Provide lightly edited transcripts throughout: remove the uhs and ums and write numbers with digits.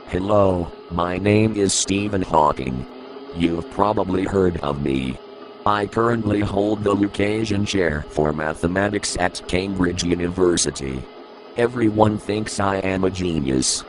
Hello, my name is Stephen Hawking. You've probably heard of me. I currently hold the Lucasian Chair for Mathematics at Cambridge University. Everyone thinks I am a genius.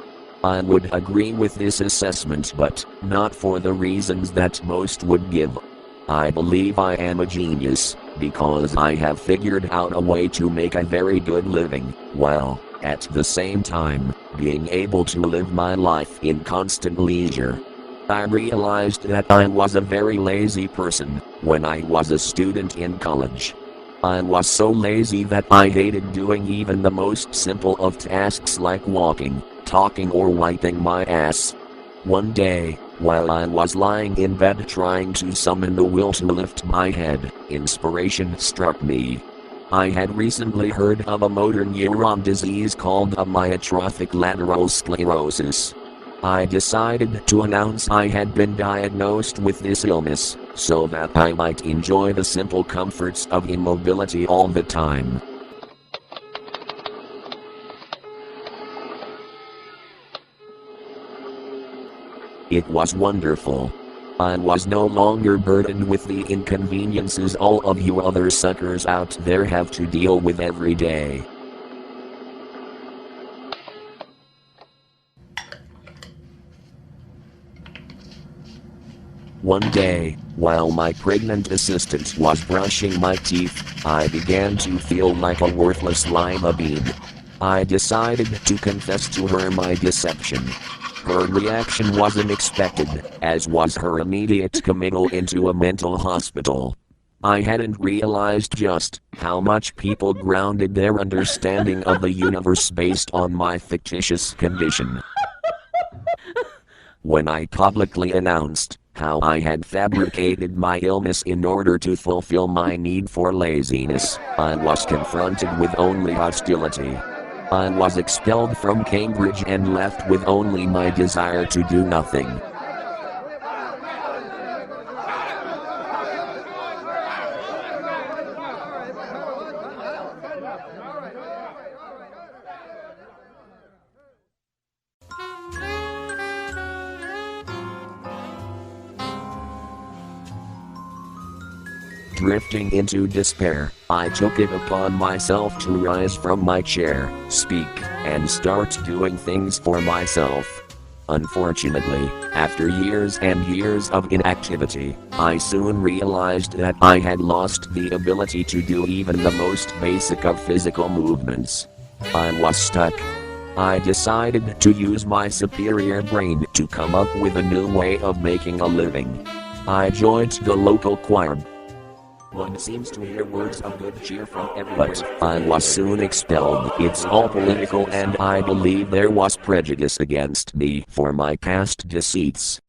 I would agree with this assessment, but not for the reasons that most would give. I believe I am a genius because I have figured out a way to make a very good living, while, at the same time, being able to live my life in constant leisure. I realized that I was a very lazy person when I was a student in college. I was so lazy that I hated doing even the most simple of tasks like walking, talking, or wiping my ass. One day, while I was lying in bed trying to summon the will to lift my head, inspiration struck me. I had recently heard of a motor neuron disease called amyotrophic lateral sclerosis. I decided to announce I had been diagnosed with this illness, so that I might enjoy the simple comforts of immobility all the time. It was wonderful. I was no longer burdened with the inconveniences all of you other suckers out there have to deal with every day. One day, while my pregnant assistant was brushing my teeth, I began to feel like a worthless lima bean. I decided to confess to her my deception. Her reaction was unexpected, as was her immediate committal into a mental hospital. I hadn't realized just how much people grounded their understanding of the universe based on my fictitious condition. When I publicly announced how I had fabricated my illness in order to fulfill my need for laziness, I was confronted with only hostility. I was expelled from Cambridge and left with only my desire to do nothing. Drifting into despair, I took it upon myself to rise from my chair, speak, and start doing things for myself. Unfortunately, after years and years of inactivity, I soon realized that I had lost the ability to do even the most basic of physical movements. I was stuck. I decided to use my superior brain to come up with a new way of making a living. I joined the local choir. One seems to hear words of good cheer from everywhere. But I was soon expelled. It's all political, and I believe there was prejudice against me for my past deceits.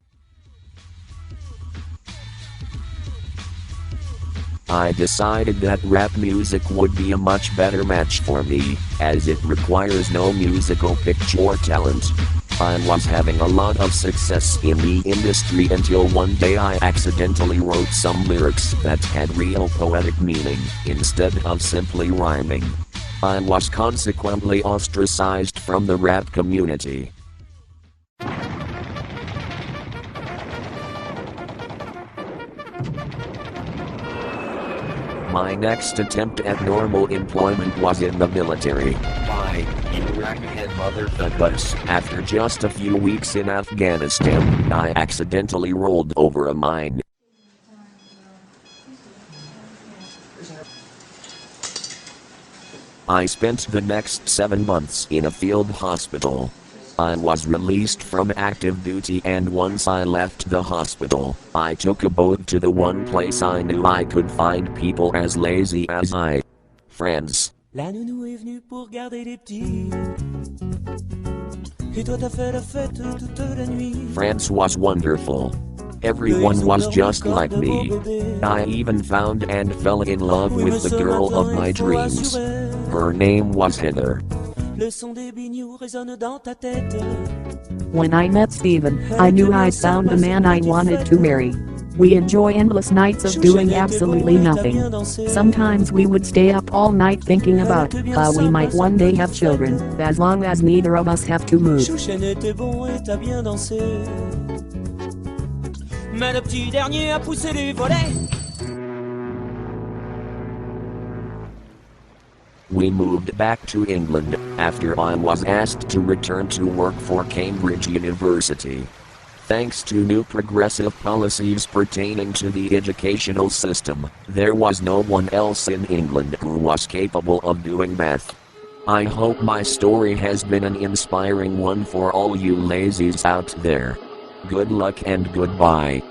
I decided that rap music would be a much better match for me, as it requires no musical pitch or talent. I was having a lot of success in the industry until one day I accidentally wrote some lyrics that had real poetic meaning, instead of simply rhyming. I was consequently ostracized from the rap community. My next attempt at normal employment was in the military. Why, you ragged motherfuckers. After just a few weeks in Afghanistan, I accidentally rolled over a mine. I spent the next 7 months in a field hospital. I was released from active duty, and once I left the hospital, I took a boat to the one place I knew I could find people as lazy as I. France. La nounou est venue pour garder les petits. Et toi t'as fait la fête toute la nuit. France was wonderful. Everyone was just like me. I even found and fell in love with the girl of my dreams. Her name was Heather. Le son des bignoux résonne dans ta tête. When I met Stephen, I knew I found the man I wanted to marry. We enjoy endless nights of doing absolutely nothing. Sometimes we would stay up all night thinking about how we might one day have children, as long as neither of us have to move. Chouchen était bon et t'as bien dansé. Mais le petit dernier a poussé les volets. We moved back to England after I was asked to return to work for Cambridge University. Thanks to new progressive policies pertaining to the educational system, there was no one else in England who was capable of doing math. I hope my story has been an inspiring one for all you lazies out there. Good luck and goodbye.